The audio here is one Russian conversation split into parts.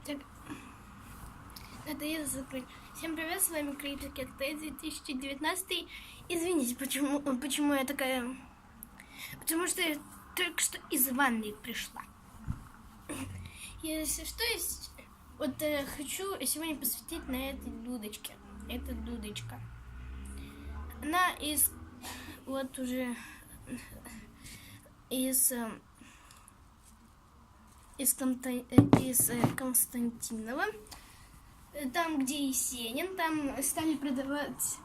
Так, это я закрыть. Всем привет, с вами Creator Cat Play 2019. Извините, почему я такая... Потому что я только что из ванной пришла. Если что, хочу сегодня посвятить на этой дудочке. Это дудочка. Она из... Вот уже... Из Константинова. Там, где Есенин, там стали продавать...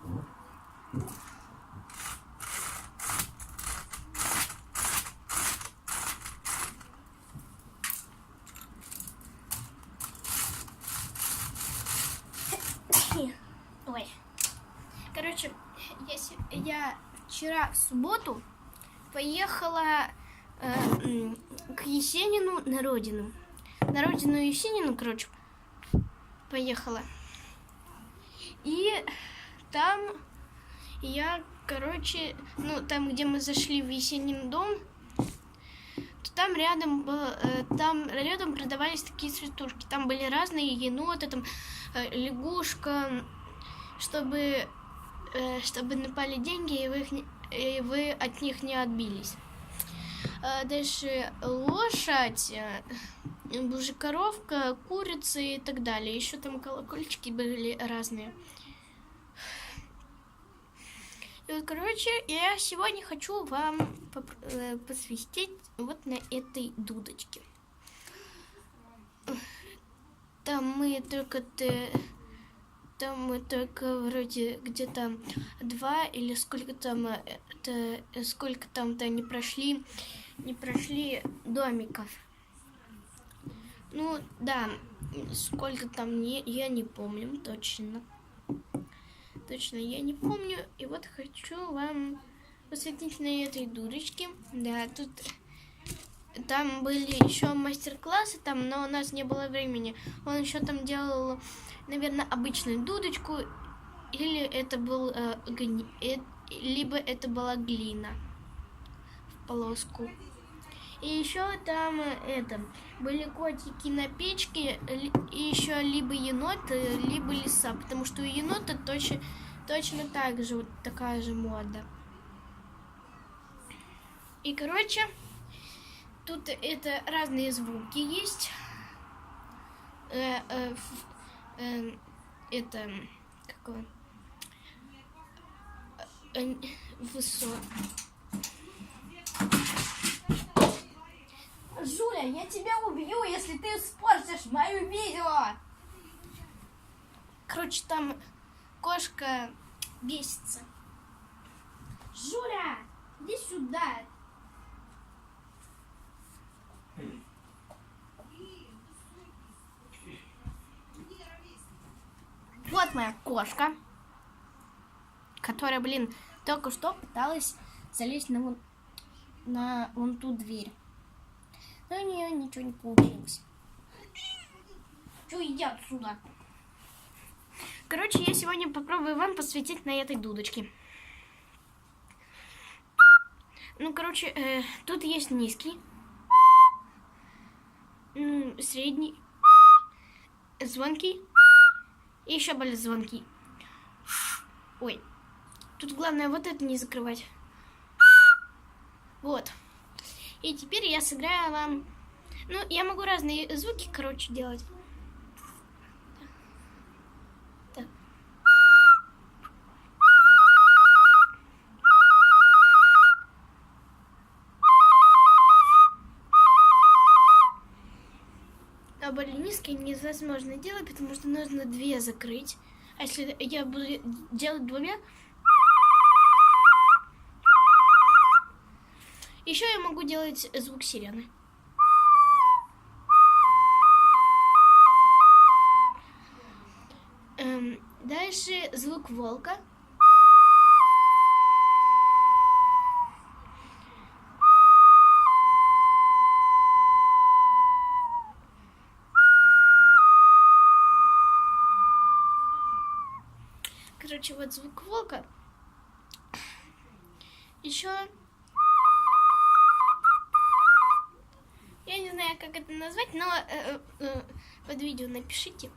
Ой. Короче, я вчера в субботу поехала к Есенину на родину. На родину Есенину, короче, поехала. И там я, короче, там, где мы зашли в Есенин дом, то там рядом продавались такие цветушки. Там были разные еноты, там лягушка, чтобы напали деньги, и вы от них не отбились. Дальше лошадь, коровка, курица и так далее. Еще там колокольчики были разные. И вот, короче, я сегодня хочу вам посвятить вот на этой дудочке. Там мы только вроде где-то 2 или сколько там-то не прошли домиков. Ну да, сколько там я не помню точно. Точно я не помню. И вот хочу вам посвятить на этой дудочке. Да, там были еще мастер-классы, но у нас не было времени. Он еще там делал, наверное, обычную дудочку, или это был либо это была глина в полоску. И еще там были котики на печке, и еще либо енот, либо лиса, потому что у енота точно так же, вот такая же мода. И, короче, тут разные звуки есть. Жуля, я тебя убью, если ты испортишь мое видео. Короче, там кошка бесится. Жуля, иди сюда. Вот моя кошка, которая, только что пыталась залезть на вон ту дверь. Но у нее ничего не получилось. Че, иди отсюда. Короче, я сегодня попробую вам посвятить на этой дудочке. Тут есть низкий, средний, звонкий и еще более звонкий. Ой, тут главное вот это не закрывать. Вот. И теперь я сыграю вам... я могу разные звуки, делать. Так. А более низкие невозможно делать, потому что нужно 2 закрыть. А если я буду делать 2... Еще я могу делать звук сирены. Дальше звук волка. Короче, вот звук волка. Еще... Я не знаю, как это назвать, но под видео напишите.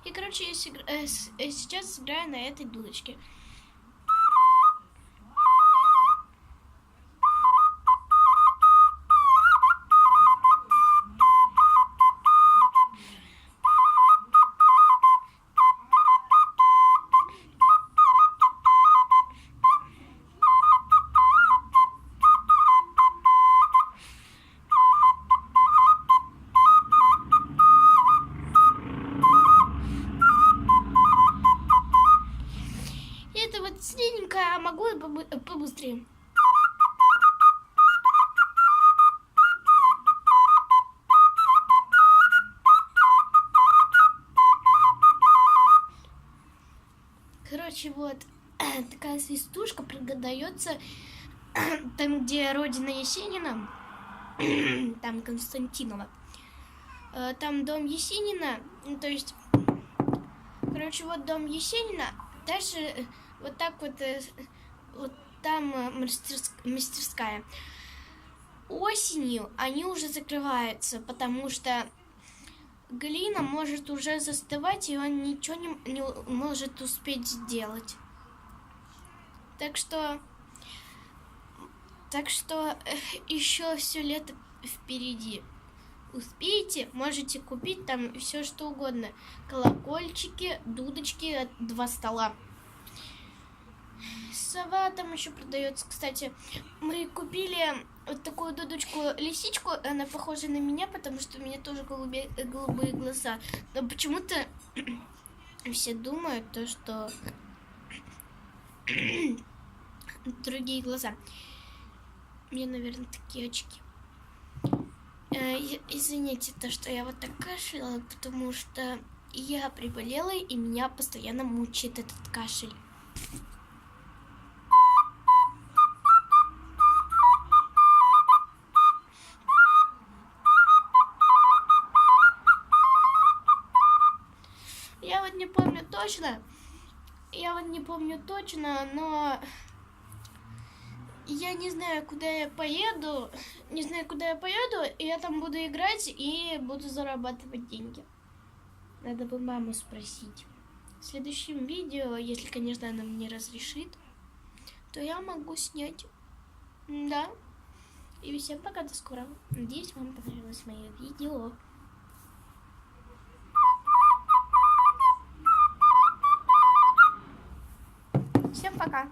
И, короче, я сейчас играю на этой дудочке. Это вот средненькая, а могу и побыстрее. Короче, вот такая свистушка продается там, где родина Есенина, там Константинова, там дом Есенина, то есть, короче, вот дом Есенина, дальше вот так вот там мастерская. Осенью они уже закрываются, потому что глина может уже застывать, и он ничего не может успеть сделать. Так что еще все лето впереди. Успеете, можете купить там все что угодно. Колокольчики, дудочки, 2 стола. Сова там еще продается. Кстати, мы купили вот такую дудочку-лисичку. Она похожа на меня, потому что у меня тоже голубые глаза. Но почему-то все думают, то, что другие глаза. Мне, наверное, такие очки. Извините, то, что я вот так кашляла, потому что я приболела, и меня постоянно мучает этот кашель. Я вот не помню точно, но я не знаю, куда я поеду, и я там буду играть и буду зарабатывать деньги. Надо бы маму спросить. В следующем видео, если, конечно, она мне разрешит, то я могу снять. Да. И всем пока, до скорого. Надеюсь, вам понравилось мое видео. Всем пока.